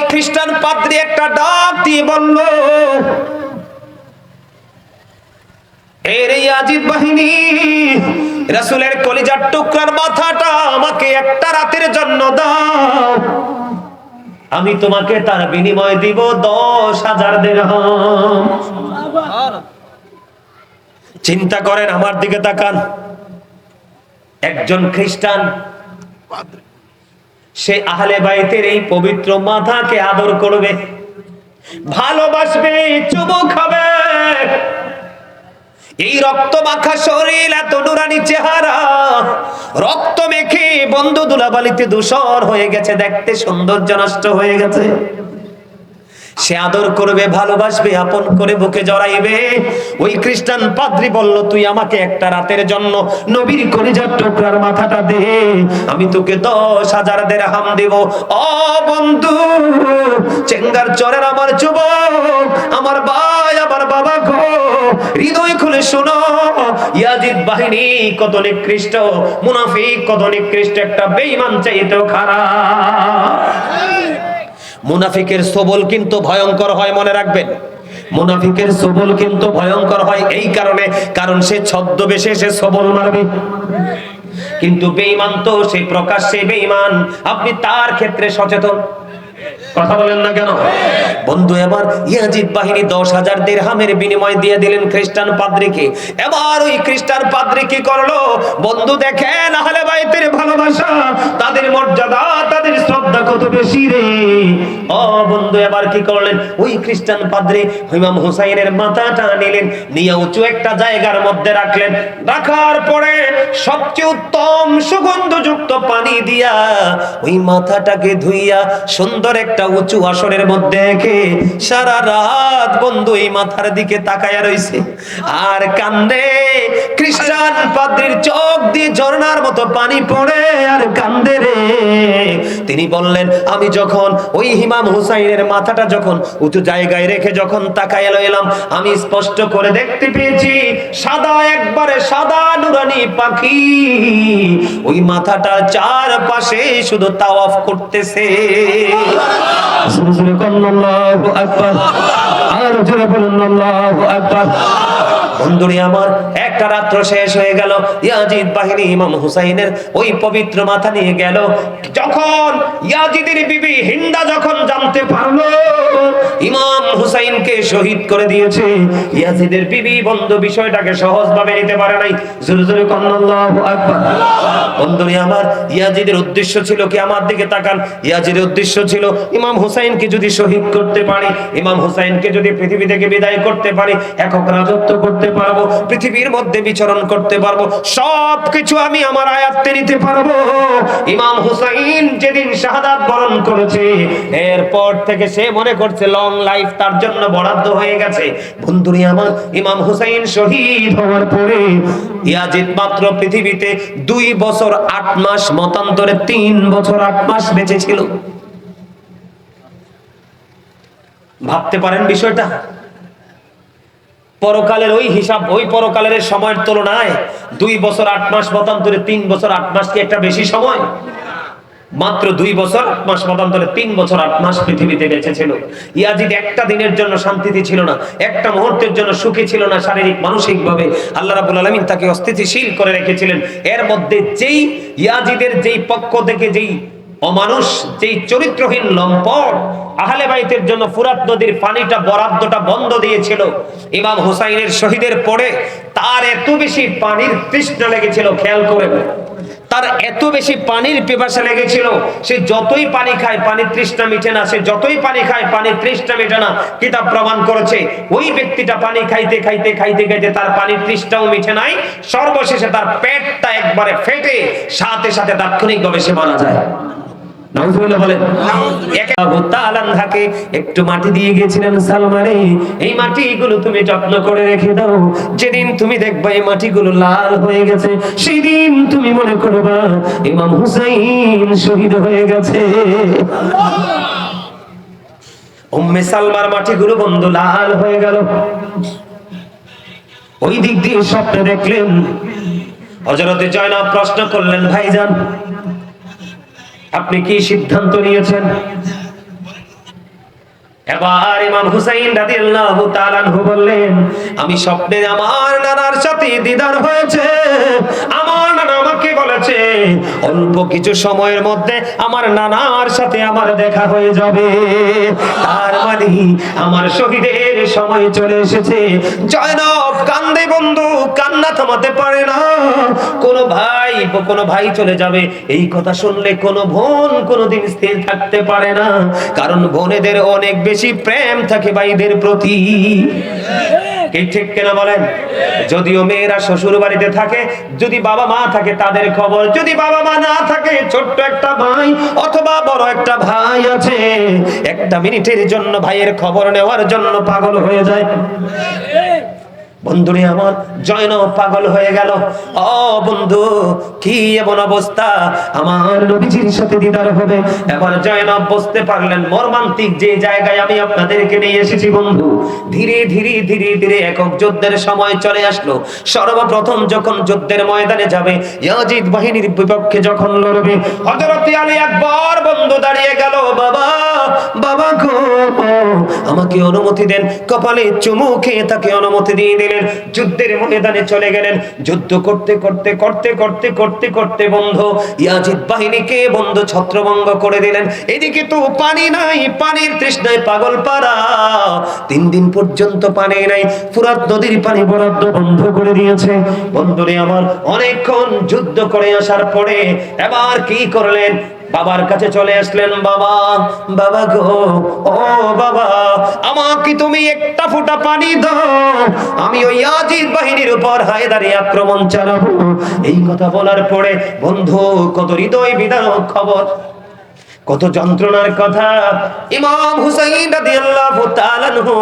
খ্রিস্টান পাদ্রী একটা ডাক দিয়ে বলল, এর ইয়াজিদ বাহিনী, রাসূলের কলিজার টুকরার মাথাটা আমাকে একটা রাতের জন্য দাও, আমি তোমাকে তার বিনিময় দিব 10,000 দিরহাম। চিন্তা করেন, আমার দিকে তাকান, একজন খ্রিস্টান সে আহলে বাইতের এই পবিত্র মাথাকে আদর করবে, ভালোবাসবে, চুমু খাবে। এই রক্ত মাখা শরীর, এত নুরানি চেহারা, রক্ত মেখে বন্ধু ধুলাবালিতে ধূসর হয়ে গেছে, দেখতে সৌন্দর্য নষ্ট হয়ে গেছে। সে আদর করবে, ভালোবাসবে, আপন করে বুকে জড়াইবে। ওই খ্রিস্টান পাদ্রী বলল, তুই আমাকে একটা রাতের জন্য নবীর কলিজার টুকরার মাথাটা দে, আমি তোকে 10,000 দিরহাম দেব। ও বন্ধু, চেঙ্গার চরের আমার যুবক, আমার ভাই, আমার বাবা গো, হৃদয় খুলে শোনো, ইয়াজিদ বাহিনী কত নিকৃষ্ট, মুনাফিক কত নিকৃষ্ট, একটা বেঈমান চাইতেও খারাপ। মুনাফিকের সবল কিন্তু ভয়ঙ্কর হয়, মনে রাখবেন। মুনাফিকের সবল কিন্তু ভয়ঙ্কর হয় এই কারণে, কারণ সে ছদ্মবেশে সে সবল মারবে। কিন্তু বেঈমান তো সে প্রকাশ্যে বেঈমান, আপনি তার ক্ষেত্রে সচেতন। কথা বলেন না কেন? বন্ধু, এবার ইয়াজিদ বাহিনী 10,000 দিরহামের বিনিময় দিয়ে দিলেন খ্রিস্টান পাদ্রীকে। এবার ওই খ্রিস্টান পাদ্রী কি করলো? বন্ধু দেখেন আহলে বাইতের ভালোবাসা, তাদের মর্যাদা, তাদের শ্রদ্ধা কত বেশি রে। ও বন্ধু, এবার কি করলেন? ওই খ্রিস্টান পাদ্রী ইমাম হুসাইনের মাথাটা নিলেন, নিয়ে উঁচু একটা জায়গার মধ্যে রাখলেন। রাখার পরে সবচেয়ে উত্তম সুগন্ধযুক্ত পানি দিয়া ওই মাথাটাকে ধুইয়া সুন্দর একটা উঁচু আসরের মধ্যে রেখে সারা রাত বন্ধু এই মাথার দিকে তাকায়া রইছে আর কান্দে। খ্রিস্টান পাদ্রীর চোখ দিয়ে ঝর্ণার মতো পানি পড়ে আর কান্দে রে। তিনি বললেন, আমি যখন ওই ইমাম হুসাইনের মাথাটা যখন উঁচু জায়গায় রেখে যখন তাকায়া লইলাম, আমি স্পষ্ট করে দেখতে পেয়েছি সাদা, একবারে সাদা নুরানি পাখি ওই মাথাটার চারপাশে শুধু তাওয়াফ করতেছে। আল্লাহু আকবার, আর জোরে বলুন আল্লাহু আকবার। বন্ধুরে আমার, একটা রাত্র শেষ হয়ে গেল। ইয়াজিদ বাহিনী ইমাম হুসাইনের ওই পবিত্র মাথা নিয়ে গেল। যখন ইয়াজিদের বিবি হিন্দা যখন জানতে পারলো ইমাম হুসাইনকে শহীদ করে দিয়েছে, ইয়াজিদের বিবি বন্ধু বিষয়টাকে সহজভাবে নিতে পারে নাই। জোরে জোরে বলুন আল্লাহু আকবার। বন্ধুরে আমার, ইয়াজিদের উদ্দেশ্য ছিল কি? আমার দিকে তাকান। ইয়াজিদের উদ্দেশ্য ছিল ইমাম হুসাইনকে যদি শহীদ করতে পারি, ইমাম হুসাইনকে যদি পৃথিবী থেকে বিদায় করতে পারি, একক রাজত্ব করতে পারবো, পৃথিবীর মধ্যে বিচরণ করতে পারবো, সবকিছু আমি আমার আয়াত্তে নিতে পারবো। ইমাম হুসাইন যেদিন শাহাদাত বরণ করেছে, এরপর থেকে সে মনে করছে লং লাইফ তার জন্য বরাদ্দ হয়ে গেছে। বন্ধুরে আমার, ইমাম হুসাইন শহীদ হওয়ার পরে ইয়াজিদ মাত্র পৃথিবীতে 2 বছর 8 মাস, মতান্তরে 3 বছর 8 মাস বেঁচে ছিল। ভাবতে পারেন বিষয়টা? পরকালের ওই হিসাব, ওই পরকালের সময়ের তুলনায় 2 বছর 8 মাস মতান্তরে 3 বছর 8 মাস কি একটা বেশি সময়? মাত্র 2 বছর 8 মাস মতান্তরে 3 বছর 8 মাস পৃথিবীতে বেঁচে ছিল। ইয়াজিদ একটা দিনের জন্য শান্তিতে ছিল না, একটা মুহূর্তের জন্য সুখী ছিল না। শারীরিক মানসিক ভাবে আল্লাহ রাব্বুল আলামিন তাকে অস্থিতিশীল করে রেখেছিলেন। এর মধ্যে যেই ইয়াজিদের যেই পক্ষ থেকে যেই অমানুষ, যেই চরিত্রহীন লম্পট আহলে বাইতের জন্য ফুরাত নদীর পানিটা বরাদ্দটা বন্ধ দিয়েছিল, ইমাম হুসাইনের শহীদের পরে তার এত বেশি পানির তৃষ্ণা লেগেছিল, খেয়াল করে, তার এত বেশি পানির পিপাসা লেগেছিল, সে যতই পানি খায় পানির তৃষ্ণা মিটে না, সে যতই পানি খায় পানির তৃষ্ণা মিটে না। কিতাব প্রমাণ করেছে ওই ব্যক্তিটা পানি খাইতে খাইতে খাইতে খাইতে তার পানির তৃষ্ণাও মিটে নাই, সর্বশেষে তার পেটটা একবারে ফেটে সাথে সাথে তাৎক্ষণিকভাবে সে মারা যায়। একটু মাটি দিয়ে গেছিলেন, সালমানে এই মাটিগুলো তুমি যত্ন করে রেখে দাও, যেদিন তুমি দেখবা এই মাটিগুলো লাল হয়ে গেছে, সেদিন তুমি মনে করবা ইমাম হুসাইন শহীদ হয়ে গেছে। উম্মে সালমার মাটিগুলো বন্ধু লাল হয়ে গেল। ওই দিক দিয়ে স্বপ্নে দেখলেন। হযরতে জয়নব প্রশ্ন করলেন, ভাইজান আপনি কি সিদ্ধান্ত নিয়েছেন? এবার ইমাম হুসাইন রাদিয়াল্লাহু তাআলা আনহু বললেন, আমি স্বপ্নে আমার নানার সাথে দিদার হয়েছে। আমার নানা আমাকে বলেছে অল্প কিছু সময়ের মধ্যে আমার নানার সাথে আমার দেখা হয়ে যাবে। তার মানে আমার শহীদের সময় চলে এসেছে। জয়নব কান্দে বন্ধু, কান্না থামাতে পারে না। কোনো ভাই চলে যাবে, এই কথা শুনলে কোনো বোন কোনোদিন স্থির থাকতে পারে না, কারণ বোনেদের অনেক বেশি প্রেম থাকে ভাইদের প্রতি। কি ঠিক কিনা বলেন? যদিও মেয়েরা শ্বশুর বাড়িতে থাকে, যদি বাবা মা থাকে তাদের খবর, যদি বাবা মা না থাকে ছোট্ট একটা ভাই অথবা বড় একটা ভাই আছে, একটা মিনিটের জন্য ভাইয়ের খবর নেওয়ার জন্য পাগল হয়ে যায়। বন্ধুরে আমার, জয়নব পাগল হয়ে গেল। ও বন্ধু, কি এমন অবস্থা, আমার নবীজির সাথে দিদার হবে। এবার জয়নব বুঝতে পারলেন মর্মান্তিক যে জায়গায় আমি আপনাদেরকে নিয়ে এসেছি। বন্ধু, ধীরে ধীরে ধীরে ধীরে একক যুদ্ধের সময় চলে আসলো। সর্বপ্রথম যখন যুদ্ধের ময়দানে যাবে, ইয়াজিদ বাহিনীর বিপক্ষে যখন লড়বে, হযরত আলী আকবর বন্ধু দাঁড়িয়ে গেল। বাবা, বাবা গো, আমাকে অনুমতি দেন। কপালে চুমু খেয়ে তাকে অনুমতি দিয়ে দিলেন। যুদ্ধের ময়দানে চলে গেলেন। যুদ্ধ করতে করতে করতে করতে করতে করতে বন্ধু ইয়াজিদ বাহিনীকে বন্ধু ছত্রভঙ্গ করে দিলেন। এদিকে তো পানি নাই, পানির তৃষ্ণায় পাগল পারা। 3 দিন পর্যন্ত পানি নাই, ফুরাত নদীর পানি বরাদ্দ বন্ধ করে দিয়েছে। বন্ধুরে আমার, অনেকক্ষণ যুদ্ধ করে আসার পরে এবার কি করলেন, বাবার কাছে চলে আসলেন। বাবা, বাবা গো, ও বাবা, আমাকে তুমি একটা ফোঁটা পানি দাও, আমি ওই ইয়াজিদ বাহিনীর উপর হায়দারি আক্রমণ চালাবো। এই কথা বলার পরে বন্ধু কত হৃদয় বিদারক খবর, কত যন্ত্রণার কথা। ইমাম হুসাইন রাদিয়াল্লাহু তাআলা আনহু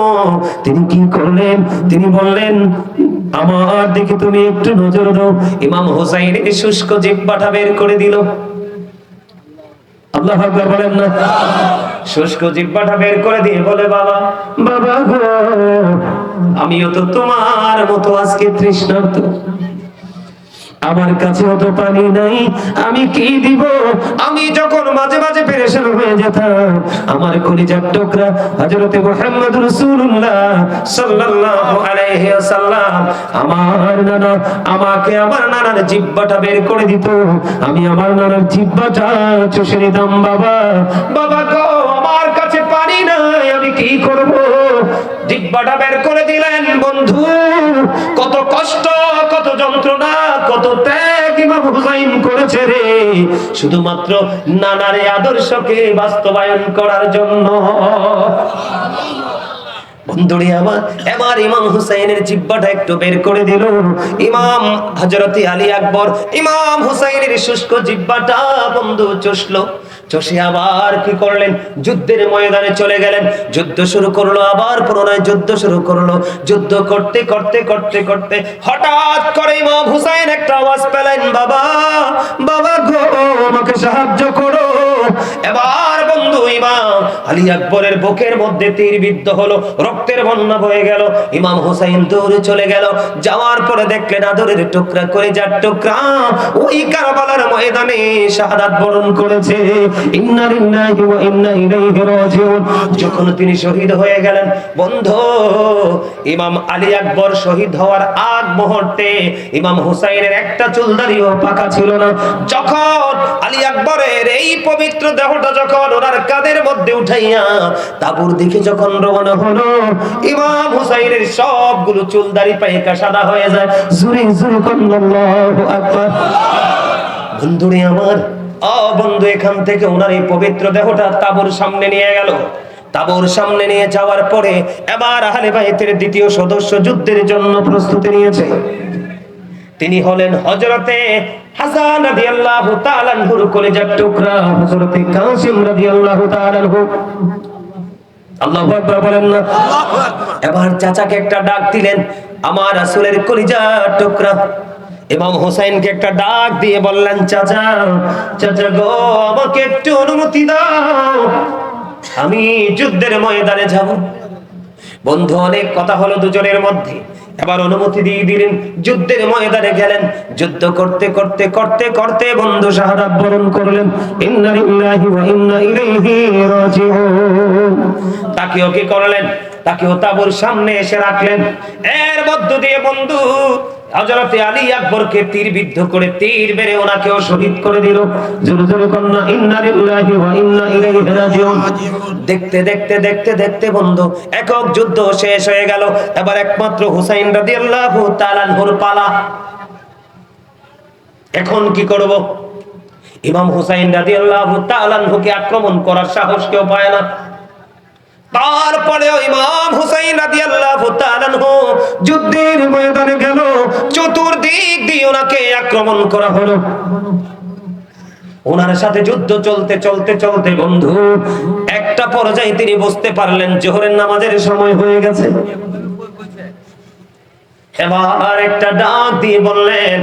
তিনি কি করলেন, তিনি বললেন, আমার দিকে তুমি একটু নজর দাও। ইমাম হুসাইনের শুষ্ক জিহ্বাটা বের করে দিল। আল্লাহু আকবার বলেন না? শুষ্ক জিহ্বাটা বের করে দিয়ে বলে, বাবা, বাবা গো, আমিও তো তোমার মতো আজকে তৃষ্ণার্ত, আমার কাছেও তো পানি নাই, আমি কি দিব? আমি যখন মাঝে মাঝে পেরেশান হয়ে যেতাম, আমার কলিজার টুকরা হযরতে মুহাম্মদ রাসূলুল্লাহ সাল্লাল্লাহু আলাইহি ওয়াসাল্লাম আমার নানা আমাকে আমার নানার জিহ্বাটা বের করে দিত, আমি আমার নানার জিহ্বাটা চুষে নিতাম। বাবা, বাবা গো, আমার কাছে পানি নাই, আমি কি করব? জিহ্বাটা বের করে দিলেন। বন্ধু, কত কষ্ট, কত যন্ত্রণা, কত ত্যাগ ইমাম হুসাইন করেছে রে, শুধুমাত্র নানার আদর্শকে বাস্তবায়ন করার জন্য। বন্ধুরে আমার, এবার ইমাম হুসাইনের জিহ্বাটা একটু বের করে দিল। ইমাম হযরত আলী আকবর ইমাম হুসাইনের শুষ্ক জিহ্বাটা বন্ধু চুষলো। চষে আবার কি করলেন, যুদ্ধের ময়দানে চলে গেলেন। যুদ্ধ শুরু করলো, আবার পুনরায় যুদ্ধ শুরু করলো। যুদ্ধ করতে করতে করতে করতে হঠাৎ করে ইমাম হুসাইন একটা আওয়াজ পেলেন, বাবা, বাবা গো, আমাকে সাহায্য করো। এবার বন্ধু ইমাম আলী আকবরের বুকের মধ্যে তীর বিদ্ধ হলো, রক্তের বন্যা বয়ে গেল। ইমাম হুসাইন দৌড়ে চলে গেল। যাওয়ার পরে দেখলেন আদরের টুকরা, কলিজার টুকরা ওই কারবালার ময়দানে শাহাদাত বরণ করেছে। ইন্না লিল্লাহি ওয়া ইন্না ইলাইহি রাজিউন। যখন তিনি শহীদ হয়ে গেলেন, বন্ধু ইমাম আলী আকবর শহীদ হওয়ার আগ মুহূর্তে ইমাম হুসাইনের একটা চুলদারিও পাকা ছিল না। যখন আলী আকবরের এই পবিত্র দেহটা যখন ওনার কাঁধের মধ্যে উঠাইয়া তাবুর দিকে যখন রওনা হলো, ইমাম হুসাইনের সবগুলো চুলদারি পাইকা সাদা হয়ে যায়। জুরে জুরে আল্লাহু আকবার। বন্ধুরে আমার, বন্ধু এখান থেকে ওনার এই পবিত্র দেহটা তাবুর সামনে নিয়ে গেল। তাবুর সামনে নিয়ে যাওয়ার পরে এবার আহলে বাইতের দ্বিতীয় সদস্য যুদ্ধের জন্য প্রস্তুতি নিয়েছে। তিনি হলেন হযরতে হাসান রাদিয়াল্লাহু তাআলা আনহুর কলিজার টুকরা হযরতে কাসিম রাদিয়াল্লাহু তাআলা আনহু। আল্লাহু আকবার বলেন না? আল্লাহু আকবার। এবার চাচাকে একটা ডাক দিলেন, আমার রাসূলের কলিজার টুকরা ইমাম হুসাইনকে একটা ডাক দিয়ে বললেন, চাচা, চাচা গো, আমাকে একটু অনুমতি দাও, আমি যুদ্ধের ময়দানে যাব। বন্ধু অনেক কথা হলো দুজনের মধ্যে। এবার অনুমতি দিয়ে দিলেন, যুদ্ধের ময়দানে গেলেন। যুদ্ধ করতে করতে করতে করতে বন্ধু শাহাদাত বরণ করলেন। ইন্না লিল্লাহি ওয়া ইন্না ইলাইহি রাজিউন। তাকেও কি করলেন? তাকেও তাঁবুর সামনে এসে রাখলেন। এর মধ্য দিয়ে বন্ধু হযরত আলী আকবরকে তীর বিদ্ধ করে তীর মেরে ওনাকেও শহীদ করে দিল। জোরে জোরে কন্যা ইন্না লিল্লাহি ওয়া ইন্না ইলাইহি রাজিউন। দেখতে দেখতে দেখতে দেখতে বন্ধু একক যুদ্ধ শেষ হয়ে গেল। এবার একমাত্র হুসাইন রাদিয়াল্লাহু তাআলা আনহুর পালা। এখন কি করব? ইমাম হুসাইন রাদিয়াল্লাহু তাআলা আনহুকে আক্রমণ করার সাহস কেউ পায় না। তারপরেও ইমাম হুসাইন রাদিয়াল্লাহু তাআলা আনহু যুদ্ধের ময়দানে গেল। চতুর্দিক দিয়ে ওনাকে আক্রমণ করা হলো। ওনার সাথে যুদ্ধ চলতে চলতে চলতে বন্ধু একটা পর্যায়ে তিনি বুঝতে পারলেন জোহরের নামাজের সময় হয়ে গেছে। এবার একটা ডাক দিয়ে বললেন,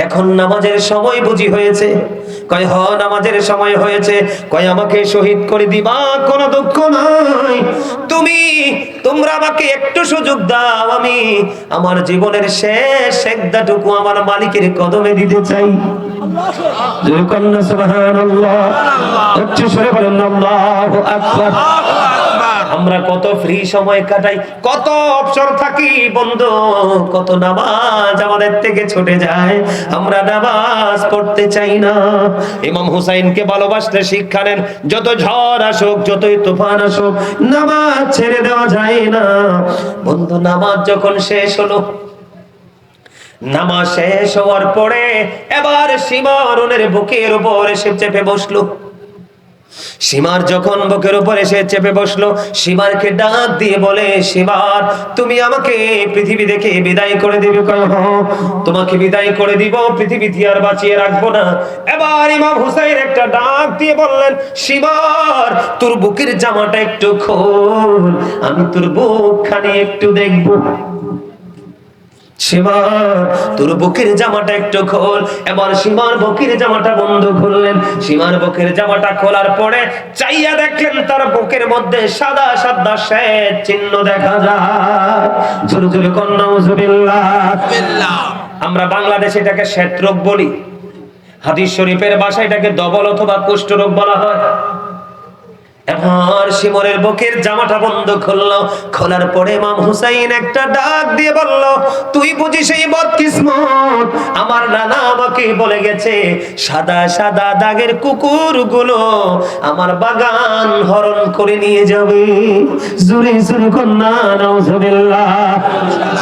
এখন নামাজের সময় বুঝি হয়েছে? কয় হ, নামাজের সময় হয়েছে। কয় আমাকে শহীদ করে দিবা, কোনো দুঃখ নাই। তোমরা আমাকে একটু সুযোগ দাও, আমি আমার জীবনের শেষ সেজদাটুকু আমার মালিকের কদমে দিতে চাই। জোরে কন্যা সুবহানাল্লাহ, উচ্চ স্বরে বলেন আল্লাহু আকবার। আমরা কত ফ্রি সময় কাটাই, কত অবসর থাকি বন্ধু, কত নামাজ আমাদের থেকে ছুটে যায়, আমরা নামাজ পড়তে চাই না। ইমাম হুসাইনকে ভালোবাসতে শিক্ষা নেন। যত ঝড় আসুক, যতই তুফান আসুক, নামাজ ছেড়ে দেওয়া যায় না বন্ধু। নামাজ যখন শেষ হলো, নামাজ শেষ হওয়ার পরে এবার সীমারনের বুকের উপর এসে চেপে বসলো। সীমার যখন বুকের উপর এসে চেপে বসলো, সীমারকে ডাক দিয়ে বলে, সীমার তুমি আমাকে পৃথিবী থেকে বিদায় করে দিবে? কয় হ্যাঁ, তোমাকে বিদায় করে দিব, পৃথিবীতে আর বাঁচিয়ে রাখবো না। এবার ইমাম হুসাইন একটা ডাক দিয়ে বললেন, সীমার তোর বুকের জামাটা একটু খোল, আমি তোর বুকখানি একটু দেখবো। সীমা তোর বুকের জামাটা একটু খোল। এবার সীমার বুকের জামাটা বন্ধ খুললেন। সীমার বুকের জামাটা খোলার পরে চাইয়া দেখলেন তার বুকের মধ্যে সাদা সাদা শ্বেত চিহ্ন দেখা যায়। জোরে জোরে কন্যা নাউজুবিল্লাহ। আমরা বাংলাদেশে এটাকে শ্বেত রোগ বলি, হাদিস শরীফের ভাষায় এটাকে দবল অথবা কুষ্ঠ রোগ বলা হয়। এবার শিমরের বুকের জামাটা বন্ধ খুললো। খোলার পরে ইমাম হুসাইন একটা ডাক দিয়ে বলল, তুই বুঝি সেই বদকিসমত, আমার নানা আমাকে বলে গেছে সাদা সাদা দাগের কুকুরগুলো আমার বাগান হরণ করে নিয়ে যাবে। জোরে জোরে কন্যা নাউজুবিল্লাহ।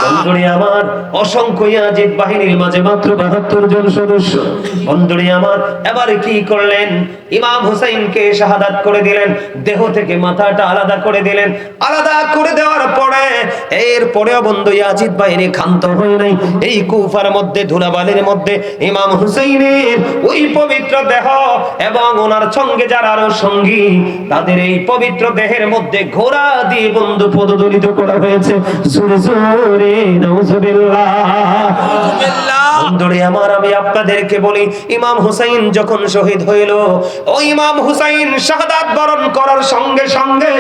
বন্ধুরে আমার, অসংখ্য ইয়াজিদ বাহিনীর মাঝে মাত্র 72 জন সদস্য। বন্ধুরে আমার, এবার কি করলেন? ইমাম হুসাইনকে শাহাদাত করে দিলেন, দেহ থেকে মাথাটা আলাদা করে দিলেন। আলাদা করে দেওয়ার পরে এরপরেও বন্ধু ইয়াজিদ বাহিনী ক্ষান্ত হয় নাই। এই কুফার মধ্যে ধুলাবালির মধ্যে ইমাম হুসাইনের ওই পবিত্র দেহ এবং ওনার সঙ্গে যারা আরো সঙ্গী, তাদের এই পবিত্র দেহের মধ্যে ঘোড়া দিয়ে বন্ধু পদদলিত করা হয়েছে। জোরে জোরে নাউজুবিল্লাহ। বন্ধুরে আমার, আমি আপনাদেরকে বলি, ইমাম হুসাইন যখন শহীদ হইল, ওই ইমাম হুসাইন শাহাদাত বরণ করার সঙ্গে সঙ্গে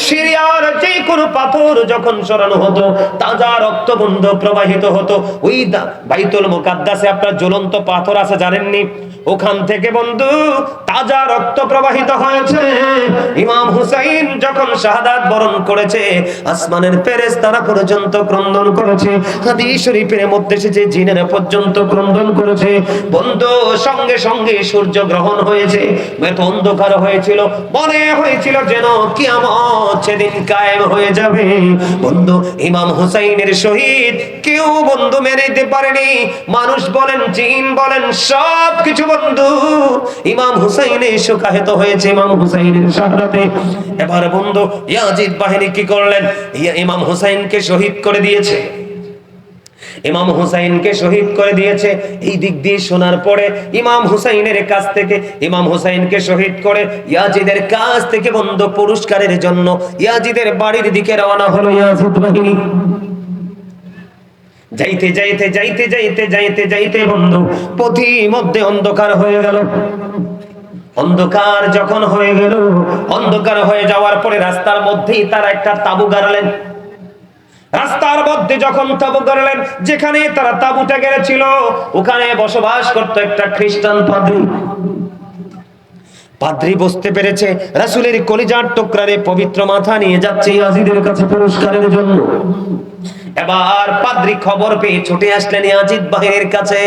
সিরিয়ার যে কোনো পাথর যখন সরানো হতো, তাজা রক্ত বন্ধু প্রবাহিত হতো। ওই বাইতুল মুকাদ্দাসে আপনার জ্বলন্ত পাথর আছে, জানেননি? ওখান থেকে বন্ধু তাজা রক্ত প্রবাহিত হয়েছে। ইমাম হুসাইন যখন শাহাদাত বরণ করেছে, আসমানের ফেরেশতারা পর্যন্ত ক্রন্দন করেছে। হাদিস শরীফের মধ্যে এসেছে জিনেরা পর্যন্ত ক্রন্দন করেছে। বন্ধু সঙ্গে সঙ্গে সূর্য গ্রহণ হয়েছে, এত অন্ধকার হয়েছিল, মনে হয়েছিল যেন কিয়ামত সেদিন কায়েম হয়ে যাবে। বন্ধু ইমাম হুসাইনের শহীদ কেউ বন্ধু মেনে দিতে পারেনি। মানুষ বলেন, জিন বলেন, সব কিছু বন্ধু ইমাম হুসাইনে শোকাহত হয়েছে ইমাম হুসাইনের শাহাদাতে। এবার বন্ধু ইয়াজিদ বাহিনী কি করলেন? ইমাম হুসাইনকে শহীদ করে দিয়েছে। ইমাম হুসাইনকে শহীদ করে দিয়েছে। এই দিক দিয়ে শোনার পরে ইমাম হুসাইনের কাছ থেকে, ইমাম হুসাইনকে শহীদ করে ইয়াজিদের কাছ থেকে বন্ধু পুরস্কারের জন্য ইয়াজিদের বাড়ির দিকে রওনা হলো ইয়াজিদ বাহিনী। যাইতে যাইতে যাইতে যাইতে যাইতে যাইতে বন্ধু পথি মধ্যে অন্ধকার হয়ে গেল। অন্ধকার যখন হয়ে গেল, অন্ধকার হয়ে যাওয়ার পরে রাস্তার মধ্যেই তারা একটা তাঁবু গাড়লেন। রাস্তার মধ্যে যখন তাবু করলেন, যেখানে তারা তাবুটা গেড়েছিল ওখানে বসবাস করতো একটা খ্রিস্টান পাদ্রী। পাদ্রী বুঝতে পেরেছে রাসূলের কলিজার টুকরারে পবিত্র মাথা নিয়ে যাচ্ছে ইয়াজিদের কাছে পুরস্কারের জন্য। এবার পাদ্রী খবর পেয়ে ছুটে আসলেন ইয়াজিদ বাহিনীর কাছে।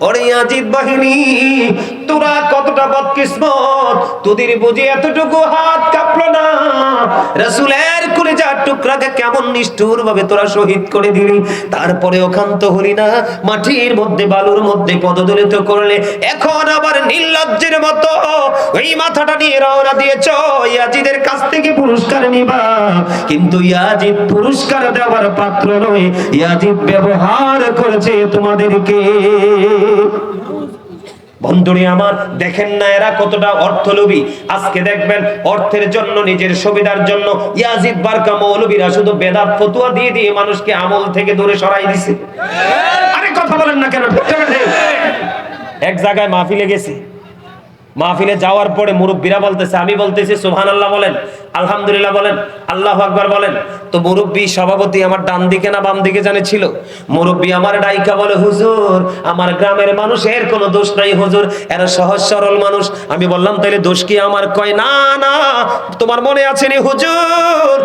ওরে ইয়াজিদ বাহিনী, তোরা কতটা বদকিসমত, তোদের বুঝি এতটুকু হাত কাঁপলো না? রাসূলের কলিজার টুকরাকে কেমন নিষ্ঠুর ভাবে তোরা শহীদ করে দিলি, তারপরেও ক্ষান্ত হলি না, মাটির মধ্যে বালুর মধ্যে পদদলিত করলে, এখন আবার নির্লজ্জের মতো ওই মাথাটা নিয়ে রওনা দিয়েছ ইয়াজিদের কাছ থেকে পুরস্কার নিবা। কিন্তু ইয়াজিদ পুরস্কার দেওয়ার পাত্র নয়, ইয়াজিদ ব্যবহার করেছে তোমাদেরকে। বন্ধুরে আমার, দেখেন না এরা কতটা অর্থলোভী। আজকে দেখবেন অর্থের জন্য, নিজের সুবিধার জন্য ইয়াজিদ বারকা মৌলবীরা শুধু বেদাত ফতোয়া দিয়ে দিয়ে মানুষকে আমল থেকে দূরে সরাই দিছে। আরে কথা বলেন না কেন? এক জায়গায় মাহফিলে গেছি, মাহফিলে যাওয়ার পরে মুরব্বীরা বলতেছে, আমি বলতেছি সুবহানাল্লাহ বলেন, আলহামদুলিল্লাহ বলেন, আল্লাহু আকবার বলেন। তো মুরব্বী সভাপতি আমার ডান দিকে না বাম দিকে জানে ছিল, মুরব্বী আমার ডাইকা বলে, হুজুর আমার গ্রামের মানুষের কোনো দোষ নাই হুজুর, এরা সহজ সরল মানুষ। আমি বললাম তাইলে দোষ কি আমার? কয় না না, তোমার মনে আছে নি হুজুর,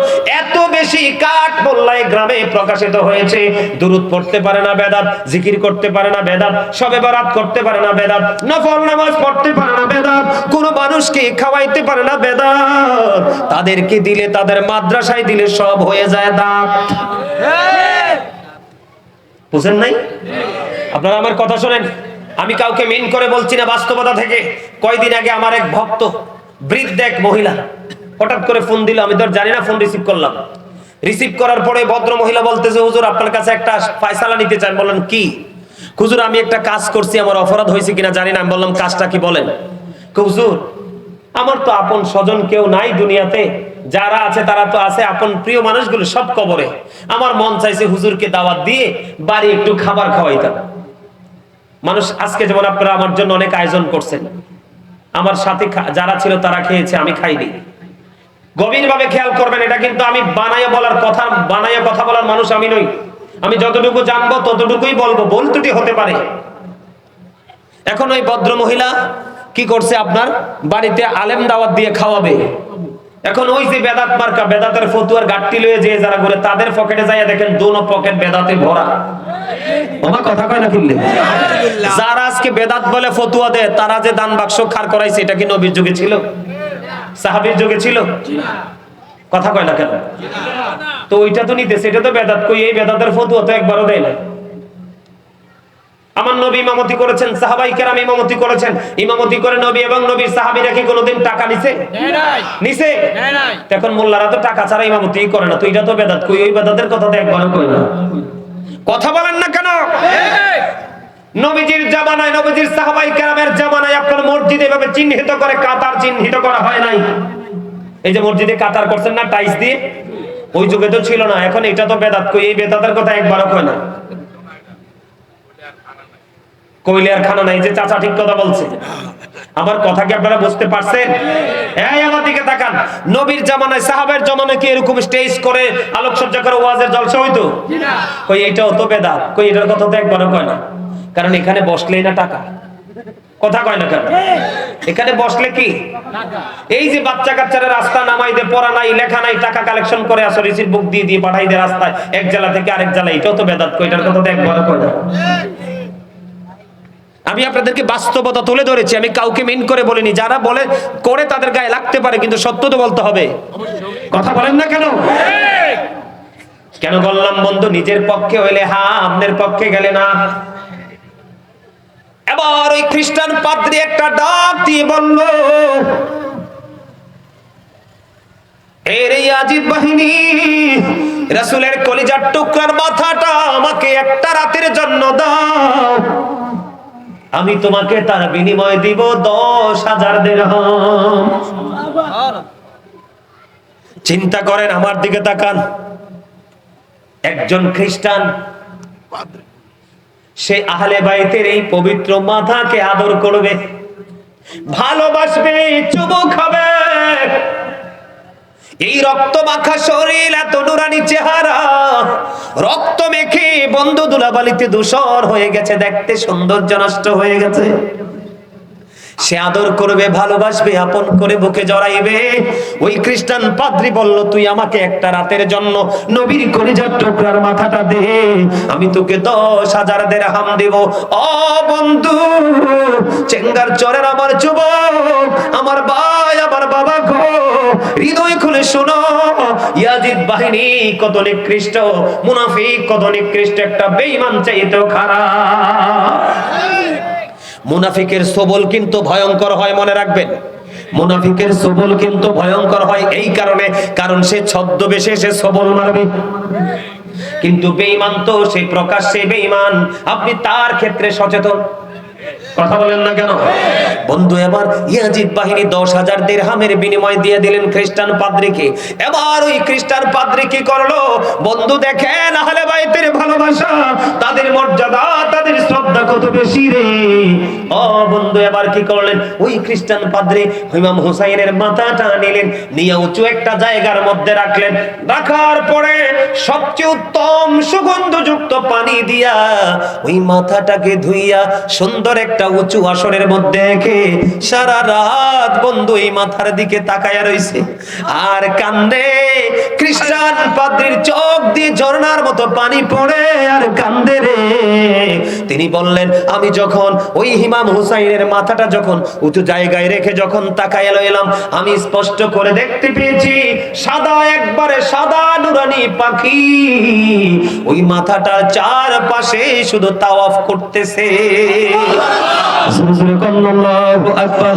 এত বেশি কাঠ মোল্লায় গ্রামে প্রকাশিত হয়েছে, দুরূদ পড়তে পারে না বেদাত, জিকির করতে পারে না বেদাত, শবে বরাত করতে পারে না বেদাত, নফল নামাজ পড়তে পারে না বেদাত, কোন মানুষকে খাওয়াইতে পারে না বেদাত, তাদেরকে দিলে, তাদের মাদ্রাসায় দিলে সব হয়ে যায় দাঁত। বুঝেন নাই? আপনারা আমার কথা শোনেন, আমি কাউকে মেন করে বলছি না, বাস্তবতা থেকে। কয়দিন আগে আমার এক ভক্ত, বৃদ্ধ এক মহিলা হঠাৎ করে ফোন দিল, আমি তো জানি না, ফোন রিসিভ করলাম। রিসিভ করার পরে ভদ্র মহিলা বলতেছে, হুজুর আপনার কাছে একটা ফয়সালা নিতে চান। বললেন কি? হুজুর আমি একটা কাজ করছি, আমার অপরাধ হয়েছে কিনা জানি না। আমি বললাম কাজটা কি বলেন? হুজুর আমার তো আপন স্বজন কেউ নাই দুনিয়াতে, যারা আছে তারা তো আছে, আপন প্রিয় মানুষগুলো সব কবরে। আমার মন চাইছে হুজুরকে দাওয়াত দিয়ে বাড়ি একটু খাবার খাওয়াইতাম। মানুষ আজকে যেমন আপনারা আমার জন্য অনেক আয়োজন করছেন, আমার সাথে যারা ছিল তারা খেয়েছে, আমি খাইনি। গভীরভাবে খেয়াল করবেন, এটা কিন্তু আমি বানায় কথা বলার মানুষ আমি নই। আমি যতটুকু জানবো ততটুকুই বলবো, ভুল ত্রুটি হতে পারে। এখন ওই ভদ্র মহিলা কি করছে, আপনার বাড়িতে আলেম দাওয়াত দিয়ে খাওয়াবে। এখন ওই যে বেদাত মার্কা, বেদাতের ফতুয়ার গাট্টি লয়ে যে যারা ঘুরে, তাদের পকেটে যাইয়া দেখেন দোনো পকেট বেদাতে ভরা। আমার কথা কয় না কিনলে? যারা আজকে বেদাত বলে ফতুয়া দেয়, তারা যে দান বাক্স খার করাইছে, এটা কি নবীর যুগে ছিল? সাহাবীর যুগে ছিল? কথা কয় না কেন? তো ওইটা তো নিতেছে, এটা তো বেদাত। কই এই বেদাতের ফতুয়া তো একবারও দেয় না। আমার নবী ইমামতি করেছেন, সাহাবাই কেরাম ইমামতি করেছেন, ইমামতি করে নবী এবং নবীর সাহাবীরা কি কোনোদিন টাকা নিছে? নিছে? এখন মোল্লারা তো টাকা ছাড়া ইমামতি করে না, তো এটা তো বেদাত। কই ওই বেদাতের কথা তো একবারও কই না। কথা বলেন না কেন? নবীজির জামানায়, নবীজির সাহাবাই কেরামের জামানায় আপনার মসজিদে এভাবে চিহ্নিত করে কাতার চিহ্নিত করা হয় নাই। এই যে মসজিদে কাতার করছেন না টাইলস দিয়ে, ওই যুগে তো ছিল না। এখন এটা তো বেদাত। কই এই বেদাতের কথা একবারও কয় না। কইলে আর খানা নাই, যে চাচা ঠিক কথা বলছে। আমার কথা কি আপনারা বুঝতে পারছেন? এই আমার দিকে তাকান, নবীর জামানায় সাহাবের জামানায় কি এরকম স্টেজ করে আলোকসজ্জা করে ওয়াজের জলসা হইতো? কই এটাও তো বেদাত। কই এটার কথা তো একবারও কয় না। কারণ এখানে বসলেই না টাকা। কথা কয় না কেন? এখানে বসলে কি এই যে বাচ্চা কাচ্চারা রাস্তা নামাই দে, পড়া নাই লেখা নাই, টাকা কালেকশন করে আসো, রিসিট বুক দিয়ে দিয়ে পাঠাই দে রাস্তায়, এক জেলা থেকে আরেক জেলা, এটাও তো বেদাত। কই এটার কথা তো একবারও কয় না। আমি আপনাদেরকে বাস্তবতা তুলে ধরেছি, আমি কাউকে মেন করে বলিনি। যারা বলে করে তাদের গায়ে লাগতে পারে, কিন্তু সত্য তো বলতে হবে। কথা বলেন না কেন? কেন বললাম বন্ধু, নিজের পক্ষে হইলে হা, আপনার পক্ষে গেলে না। এবার ওই খ্রিস্টান পাদ্রী একটা ডাক দিয়ে বলল, এর ইয়াজিদ বাহিনী, রাসূলের কলিজার টুকরার মাথাটা আমাকে একটা রাতের জন্য দাও, আমি তোমাকে তার বিনিময় দিব 10,000 দিরহাম। চিন্তা করেন, আমার দিকে তাকান, একজন খ্রিস্টান সে আহলে বাইতের এই পবিত্র মাথাকে আদর করবে, ভালোবাসবে, চুমু খাবে। এই রক্ত মাখা শরীর, এত নুরানি চেহারা, রক্ত মেখে বন্ধু ধুলাবালিতে ধূসর হয়ে গেছে, দেখতে সৌন্দর্য নষ্ট হয়ে গেছে। সে আদর করবে, ভালোবাসবে, আপন করে বুকে জড়াইবে। ওই খ্রিস্টান পাদ্রী বলল, তুই আমাকে একটা রাতের জন্য নবীর কলিজার টুকরার মাথাটা দে, আমি তোকে 10,000 দিরহাম দেব। ও বন্ধু, চেঙ্গার চরের আমার যুবক, আমার ভাই, আমার বাবা গো, হৃদয় খুলে শোনো, ইয়াজিদ বাহিনী কত নিকৃষ্ট, মুনাফিক কত নিকৃষ্ট, একটা বেঈমান চাইতেও খারাপ। মুনাফিকের সবল কিন্তু ভয়ঙ্কর হয়, মনে রাখবেন। মুনাফিকের সবল কিন্তু ভয়ঙ্কর হয় এই কারণে, কারণ সে ছদ্মবেশে সে সবল মারবে। কিন্তু বেঈমান তো সে প্রকাশ্যে বেঈমান, আপনি তার ক্ষেত্রে সচেতন। কথা বলেন না কেন? বন্ধু, এবার ইয়াজিদ বাহিনী 10,000 দিরহামের বিনিময় দিয়ে দিলেন খ্রিস্টান পাদ্রীকে। এবার ওই খ্রিস্টান পাদ্রী কি করলো? বন্ধু দেখেন আহলে বাইতের ভালোবাসা, তাদের মর্যাদা, তাদের শ্রদ্ধা কত বেশি রে। ও বন্ধু, এবার কি করলেন? ওই খ্রিস্টান পাদ্রী ইমাম হুসাইনের মাথাটা নিলেন, নিয়ে উঁচু একটা জায়গার মধ্যে রাখলেন। রাখার পরে সবচেয়ে উত্তম সুগন্ধযুক্ত পানি দিয়া ওই মাথাটাকে ধুইয়া সুন্দর একটা উঁচু আসনের মধ্যে রেখে সারা রাত বন্ধু এই মাথার দিকে তাকায়া রইছে আর কান্দে। খ্রিস্টান পাদ্রীর চোখ দিয়ে ঝর্ণার মতো পানি পড়ে আর কান্দে রে। তিনি বললেন, আমি যখন ওই ইমাম হুসাইনের মাথাটা যখন উঁচু জায়গায় রেখে যখন তাকায়া লইলাম, আমি স্পষ্ট করে দেখতে পেয়েছি সাদা, একবারে সাদা নুরানি পাখি ওই মাথাটার চারপাশে শুধু তাওয়াফ করতেছে। আল্লাহু আকবার,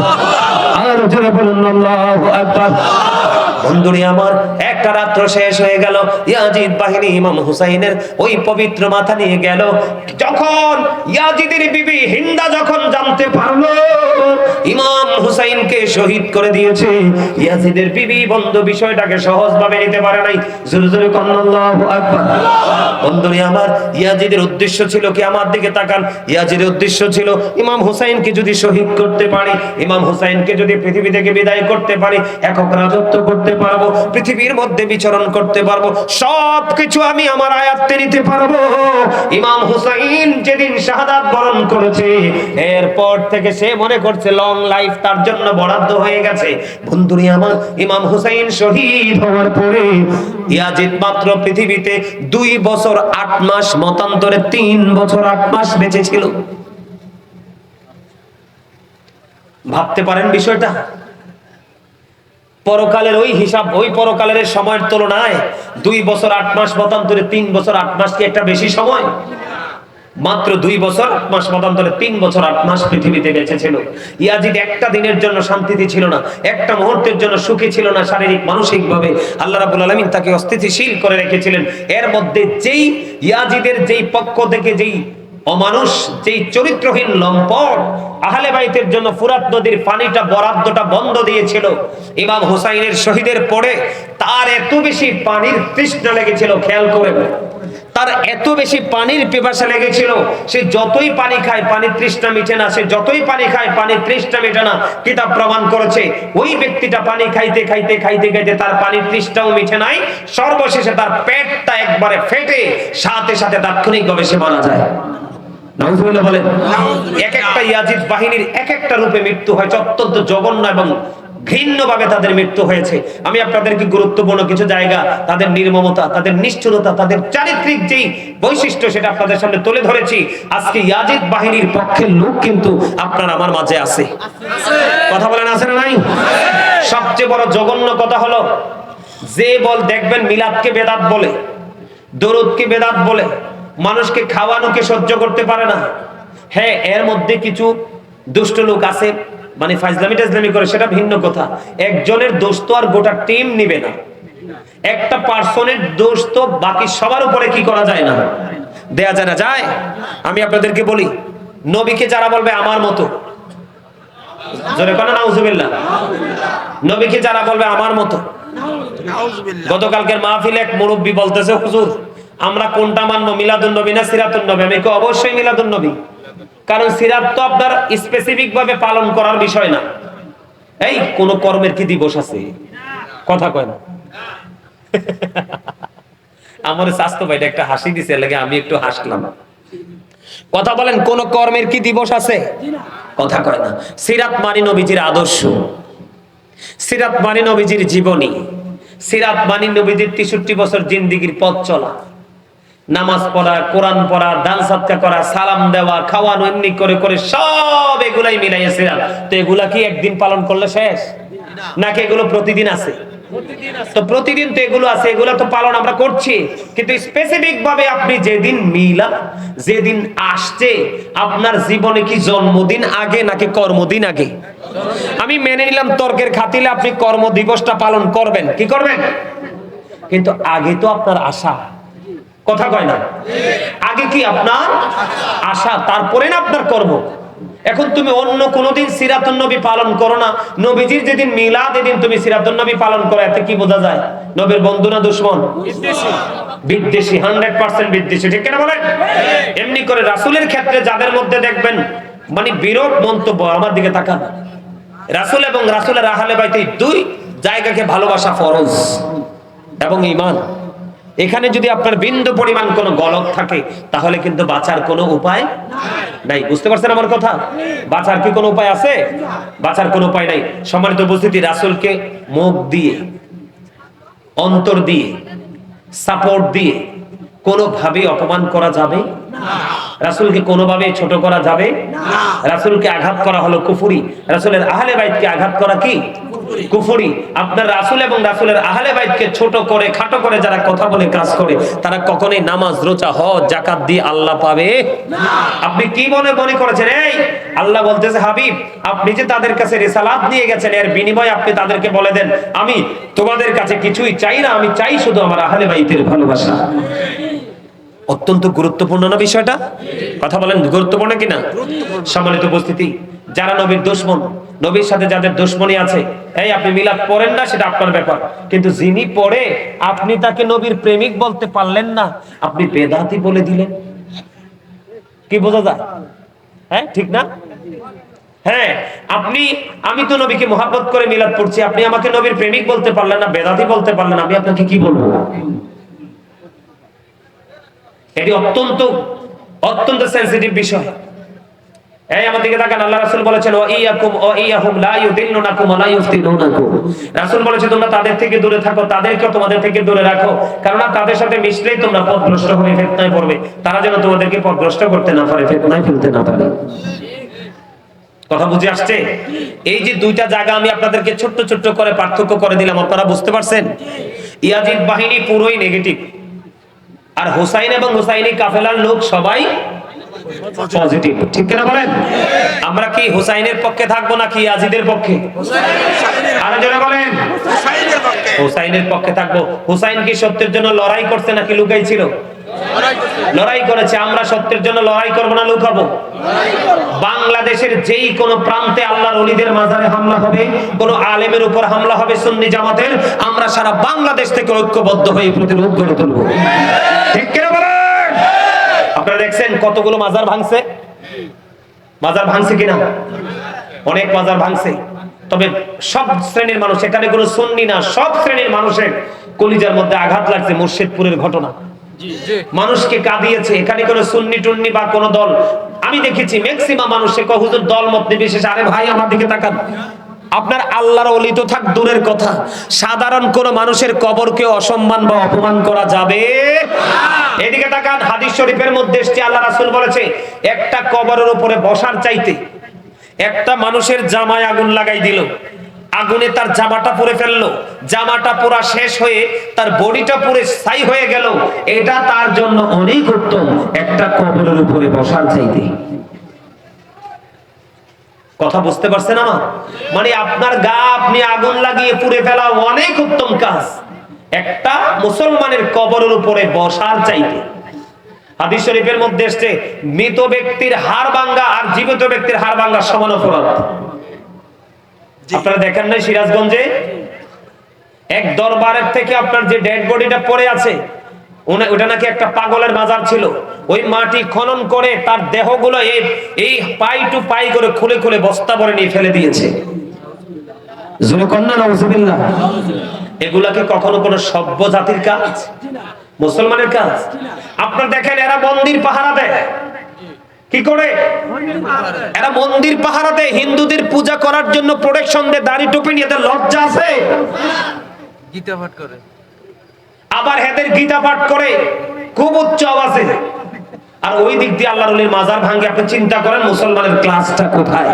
আর জোরে বলুন আল্লাহু আকবার। বন্ধুরে আমার, একটা রাত্র শেষ হয়ে গেল। ইয়াজিদ বাহিনী ইমাম হুসাইনের ওই পবিত্র মাথা নিয়ে গেল। যখন ইয়াজিদের বিবি হিন্দা যখন জানতে পারলো ইমাম হুসাইনকে শহীদ করে দিয়েছে, ইয়াজিদের বিবি বন্ধু বিষয়টাকে সহজভাবে নিতে পারে নাই। জোরে জোরে আল্লাহু আকবার। বন্ধুরে আমার, ইয়াজিদের উদ্দেশ্য ছিল কি? আমার দিকে তাকান। ইয়াজিদের উদ্দেশ্য ছিল ইমাম হুসাইনকে যদি শহীদ করতে পারি, ইমাম হুসাইনকে যদি পৃথিবী থেকে বিদায় করতে পারি, একক রাজত্ব করতে পারবো, পৃথিবীর মধ্যে বিচরণ করতে পারবো, সবকিছু আমি আমার আয়াত্তে নিতে পারবো। ইমাম হুসাইন যেদিন শাহাদাত বরণ করেছে, এরপর থেকে সে মনে করছে লং লাইফ তার জন্য বরাদ্দ হয়ে গেছে। বন্ধুরে আমার, ইমাম হুসাইন শহীদ হওয়ার পরে ইয়াজিদ মাত্র পৃথিবীতে 2 বছর 8 মাস, মতান্তরে 3 বছর 8 মাস বেঁচে ছিল। ভাবতে পারেন বিষয়টা? পরকালের ওই হিসাব, ওই পরকালের সময়ের তুলনায় 2 বছর 8 মাস মতান্তরে 3 বছর 8 মাস কি একটা বেশি সময়? মাত্র 2 বছর 8 মাস মতান্তরে 3 বছর 8 মাস পৃথিবীতে বেঁচে ছিল। ইয়াজিদ একটা দিনের জন্য শান্তিতে ছিল না, একটা মুহূর্তের জন্য সুখী ছিল না, শারীরিক মানসিক ভাবে আল্লাহ রাব্বুল আলামিন তাকে অস্থিতিশীল করে রেখেছিলেন। এর মধ্যে যেই ইয়াজিদের যেই পক্ষ থেকে যেই অমানুষ, যেই চরিত্রহীন লম্পট আহলে বাইতের জন্য ফুরাত নদীর পানিটা বরাদ্দটা বন্ধ দিয়েছিল, ইমাম হুসাইনের শহীদের পরে তার এত বেশি পানির তৃষ্ণা লেগেছিল, খেয়াল করে, তার এত বেশি পানির পিপাসা লেগেছিল, সে যতই পানি খায় পানির তৃষ্ণা মিটে না, সে যতই পানি খায় পানির তৃষ্ণা মিটে না। কিতাব প্রমাণ করেছে ওই ব্যক্তিটা পানি খাইতে খাইতে খাইতে খাইতে তার পানির তৃষ্ণাও মিটে নাই, সর্বশেষে তার পেটটা একবারে ফেটে সাথে সাথে তাৎক্ষণিকভাবে সে মারা যায়। নাউজুবিল্লাহ বলেন। এক একটা ইয়াজিদ বাহিনীর এক একটা রূপে মৃত্যু হয়েছে, অত্যন্ত জঘন্য এবং ঘৃণ্যভাবে তাদের মৃত্যু হয়েছে। আমি আপনাদেরকে গুরুত্বপূর্ণ কিছু জায়গা, তাদের নির্মমতা, তাদের নিষ্ঠুরতা, তাদের চারিত্রিক যেই বৈশিষ্ট্য সেটা আপনাদের সামনে তুলে ধরেছি। আজকে ইয়াজিদ বাহিনীর পক্ষের লোক কিন্তু আপনার আমার মাঝে আছে। কথা বলেন, আছে না নাই? সবচেয়ে বড় জঘন্য কথা হলো, যে দেখবেন মিলাদকে বেদাত বলে, দরুদকে বেদাত বলে, মানুষকে খাওয়ানোকে সহ্য করতে পারে না। হ্যাঁ, এর মধ্যে কিছু দুষ্ট লোক আছে, মানে ফাজলামি টাজলামি করে, সেটা ভিন্ন কথা। একজনের দোষ তো আর গোটা টিম নিবে না, একটা পার্সনের দোষ তো বাকি সবার উপরে কি করা যায় না, দেয়া যায় না। যায়। আমি আপনাদেরকে বলি, নবীকে যারা বলবে আমার মতো, জোরে কোন নাউজুবিল্লাহ, নবীকে যারা বলবে আমার মতো, গতকালকের মাহফিলে এক মুরব্বী বলতেছে, হুজুর আমরা কোনটা মানবো, মিলাদুন নবী না সিরাতুন নবী? আমি কই অবশ্যই মিলাদুন নবী, কারণ সিরাত তো আপনার স্পেসিফিক ভাবে পালন করার বিষয় না। এই কোন কর্মের কি দিবস আছে? কথা কয় না। আমার স্বাস্থ্য ভাইটা একটা হাসি দিছে, লাগে আমি একটু হাসলাম। কথা বলেন, কোন কর্মের কি দিবস আছে? কথা কয় না। সিরাত মানি নবীজির আদর্শ, সিরাত মানি নবীজির জীবনী, সিরাত মানি নবীজির 63 বছর জিন্দেগির পথ চলা, নামাজ পড়া, কোরআন পড়া, দান সাদকা করা, সালাম দেওয়া, খাওয়ানো, এমনি করে করে সব এগুলাই মিলাইয়া সিরাত। তো এগুলা কি একদিন পালন করলে শেষ, নাকি এগুলো প্রতিদিন আছে? তো প্রতিদিন তো এগুলো আছে, এগুলো তো পালন আমরা করছি, কিন্তু স্পেসিফিক ভাবে আপনি যেদিন মিলাদ যেদিন আসছে, আপনার জীবনে কি জন্মদিন আগে নাকি কর্মদিন আগে? আমি মেনে নিলাম তর্কের খাতিলে আপনি কর্ম দিবসটা পালন করবেন, কি করবেন, কিন্তু আগে তো আপনার আশা। কথা কয় না? আগে কি আপনার আশা, তারপরে না আপনার কর্ম। এখন তুমি অন্য কোনদিন সিরাতুন নবী পালন করো না, নবীজির যেদিন মিলাদ এদিন তুমি সিরাতুন নবী পালন করো, এতে কি বোঝা যায়? নবীর বন্ধু না দুশমন? বিদ্বেষী, 100% বিদ্বেষী, ঠিক কিনা বলেন? এমনি করে রাসূলের ক্ষেত্রে যাদের মধ্যে দেখবেন মানে বিরোধ মন্তব্য, আমার দিকে তাকান, রাসূল এবং রাসূলের আহলে বাইত দুই জায়গাকে ভালোবাসা ফরজ এবং ঈমান। এখানে যদি আপনার বিন্দু পরিমাণ কোনো গলদ থাকে, তাহলে কিন্তু বাঁচার কোনো উপায় নাই। বুঝতে পারছেন আমার কথা? বাঁচার কি কোনো উপায় আছে? বাঁচার কোনো উপায় নাই। সম্মানিত উপস্থিতি, রাসূলকে মুখ দিয়ে, অন্তর দিয়ে, সাপোর্ট দিয়ে কোনোভাবেই অপমান করা যাবে না। রাসূলকে কোনোভাবে ছোট করা যাবে না। রাসূলকে আঘাত করা হলো কুফরি, রাসূলের আহলে বাইতকে আঘাত করা কি কুফরি। আপনার রাসূল এবং রাসূলের আহলে বাইতকে ছোট করে খাটো করে যারা কথা বলে কাজ করে, তারা কখনোই নামাজ রোজা হজ যাকাত দিয়ে আল্লাহ পাবে না। আপনি কি মনে করেছেন? এই আল্লাহ বলতেছে, হাবিব আপনি যে তাদের কাছে রিসালাত নিয়ে গেছেন, এর বিনিময়ে আপনি তাদেরকে বলে দেন, আমি তোমাদের কাছে কিছুই চাই না, আমি চাই শুধু আমার আহলে বাইতের ভালোবাসা। অত্যন্ত গুরুত্বপূর্ণ না বিষয়টা? কথা বলেন, গুরুত্বপূর্ণ কিনা? সম্মানিত উপস্থিতি, যারা নবীর দুশমন, নবীর সাথে যাদের দুশমনী আছে, এই আপনি মিলাদ পড়েন না, সেটা আপনার ব্যাপার, কিন্তু যিনি পড়ে আপনি তাকে নবীর প্রেমিক বলতে পারলেন না, আপনি বেদাতি বলে দিলেন। কি বোঝা যায়? হ্যাঁ, ঠিক না? হ্যাঁ, আমি তো নবীকে মহব্বত করে মিলাদ পড়ছি, আপনি আমাকে নবীর প্রেমিক বলতে পারলেন না, বেদাতি বলতে পারলেন না, আমি আপনাকে কি বলবো? এটি অত্যন্ত সেনসিটিভ বিষয়। এই আমার দিকে তাকান, আল্লাহ রাসূল বলেছেন, ওয়া ইয়াকুম ওয়া ইয়াহুম লা ইউদিল্লুনাকুম ওয়া লা ইফতিনুনাকুম। রাসূল বলেছেন, তোমরা তাদের থেকে দূরে থাকো, তাদেরকেও তোমাদের থেকে দূরে রাখো, কারণ তাদের সাথে মিশলেই তোমরা পথভ্রষ্ট হবে, ফিতনায় পড়বে। তারা যেন তোমাদেরকে পথভ্রষ্ট করতে না পারে, ফিতনায় ফেলতে না পারে। কথা বুঝে আসছে? এই যে দুইটা জায়গা আমি আপনাদেরকে ছোট্ট ছোট্ট করে পার্থক্য করে দিলাম, আপনারা বুঝতে পারছেন? ইয়াজিদ বাহিনী পুরোই নেগেটিভ, আর হুসাইন এবং হুসাইনি কাফেলার লোক সবাই পজিটিভ, ঠিক কিনা বলেন? আমরা কি হুসাইনের পক্ষে থাকবো নাকি ইয়াজিদের পক্ষে? আরো জোরে বলেন, হুসাইনের পক্ষে থাকবো। হুসাইন কি সত্যের জন্য লড়াই করছে নাকি লুকাই ছিল? লড়াই করেছে। আমরা সত্যের জন্য লড়াই করবো না লুকাবো? বাংলাদেশের যেই কোনো প্রান্তে আল্লাহর ওলিদের মাজারে হামলা হবে, কোন আলেমের উপর হামলা হবে সুন্নি জামাতের, আমরা সারা বাংলাদেশ থেকে ঐক্যবদ্ধ হয়ে প্রতিরোধ গড়ে তুলবো, ঠিক কিনা বলেন? আপনারা দেখছেন কতগুলো মাজার ভাঙছে? মাজার ভাঙছে কিনা? অনেক মাজার ভাঙছে। তবে সব শ্রেণীর মানুষ, এখানে কোনো সুন্নি না, সব শ্রেণীর মানুষের কলিজার মধ্যে আঘাত লাগছে মুর্শিদপুরের ঘটনা। মানুষকে কাঁদিয়েছে। এখানে কোনো সুন্নি টুন্নি বা কোনো দল, আমি দেখেছি ম্যাক্সিমাম মানুষকে কয় হুজুর দল মত নির্বিশেষে, আরে ভাই আমার দিকে তাকান, আপনার আল্লাহর ওলি তো থাক দূরের কথা, সাধারণ কোন মানুষের কবরকে অসম্মান বা অপমান করা যাবে না। এদিকে তাকান, হাদিস শরীফের মধ্যে এসেছে, আল্লাহ রাসূল বলেছে, একটা কবরের উপরে বসার চাইতে একটা মানুষের জামায় আগুন লাগাই দিল, আগুনে তার জামাটা পুড়ে ফেললো, জামাটা পুরা শেষ হয়ে তার বডিটা পুরো ছাই হয়ে গেল, এটা তার জন্য অনেক উত্তম একটা কবরের উপরে বসার চাইতে। কথা বুঝতে পারছেন আমার? মানে আপনার গা আপনি আগুন লাগিয়ে পুড়ে ফেলা অনেক উত্তম কাজ একটা মুসলমানের কবরের উপরে বসার চাইতে। হাদিস শরীফের মধ্যে এসেছে, মৃত ব্যক্তির হাড় ভাঙা আর জীবিত ব্যক্তির হাড় ভাঙা সমান অপরাধ। আপনারা দেখেন না সিরাজগঞ্জে এক দরবারের থেকে আপনার যে ডেড বডিটা পড়ে আছে, ওটা নাকি একটা পাগলের মাজার ছিল, ওই মাটি খনন করে তার দেহগুলো এই পাই টু পাই করে খুলে খুলে বস্তা ভরে নিয়ে ফেলে দিয়েছে। জোরে কন্যা নাউজুবিল্লাহ। এগুলা কি কখনো কোনো সভ্য জাতির কাজ, মুসলমানের কাজ? আপনারা দেখেন এরা মন্দির পাহারা দেয়, কি করে? এরা মন্দির পাহারা দেয়, হিন্দুদের পূজা করার জন্য প্রোটেকশন দেয়, দাড়ি টুপি নিয়ে। এদের লজ্জা আছে? গীতা পাঠ করে, আবার এদের গীতা পাঠ করে খুব উচ্চ আওয়াজে, আর ওই দিক দিয়ে আল্লাহর ওলির মাজার ভাঙে। আপনি চিন্তা করেন মুসলমানের ক্লাসটা কোথায়?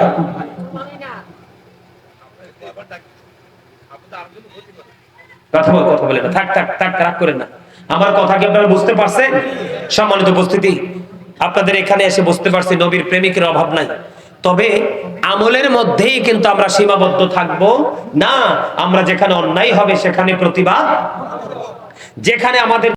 কথা বলে না, থাক থাক থাক, রাগ করেন না। আমার কথা কি আপনারা বুঝতে পারছেন? সম্মানিত উপস্থিতি, আপনাদের এখানে এসে বুঝতে পারছি নবীর প্রেমিকের অভাব নাই। তবে আমলের মধ্যেই কিন্তু আমরা সীমাবদ্ধ থাকব না। আমরা যেখানে অন্যায় হবে সেখানে প্রতিবাদ, যেখানে আমাদের